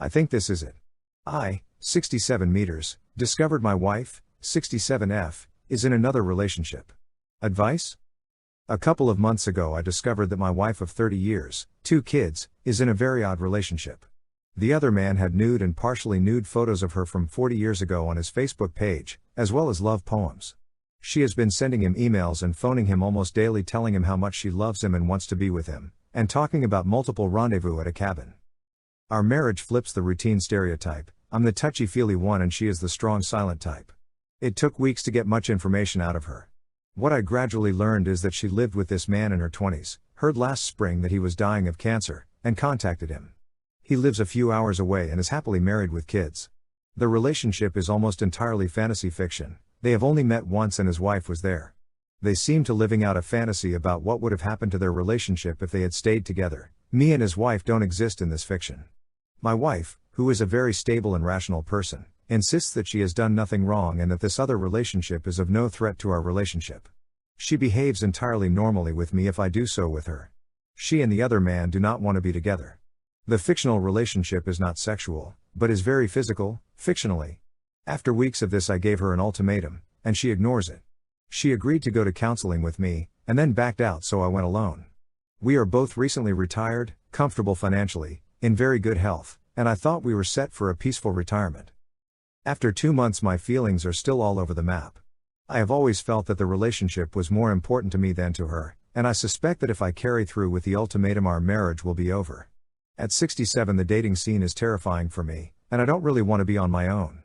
I think this is it. I, 67 meters, discovered my wife, 67F, is in another relationship. Advice? A couple of months ago I discovered that my wife of 30 years, 2 kids, is in a very odd relationship. The other man had nude and partially nude photos of her from 40 years ago on his Facebook page, as well as love poems. She has been sending him emails and phoning him almost daily, telling him how much she loves him and wants to be with him, and talking about multiple rendezvous at a cabin. Our marriage flips the routine stereotype. I'm the touchy-feely one and she is the strong silent type. It took weeks to get much information out of her. What I gradually learned is that she lived with this man in her 20s, heard last spring that he was dying of cancer, and contacted him. He lives a few hours away and is happily married with kids. The relationship is almost entirely fantasy fiction. They have only met once and his wife was there. They seem to living out a fantasy about what would have happened to their relationship if they had stayed together. Me and his wife don't exist in this fiction. My wife, who is a very stable and rational person, insists that she has done nothing wrong and that this other relationship is of no threat to our relationship. She behaves entirely normally with me if I do so with her. She and the other man do not want to be together. The fictional relationship is not sexual, but is very physical, fictionally. After weeks of this I gave her an ultimatum, and she ignores it. She agreed to go to counseling with me, and then backed out, so I went alone. We are both recently retired, comfortable financially, in very good health, and I thought we were set for a peaceful retirement. After 2 months my feelings are still all over the map. I have always felt that the relationship was more important to me than to her, and I suspect that if I carry through with the ultimatum our marriage will be over. At 67 the dating scene is terrifying for me, and I don't really want to be on my own.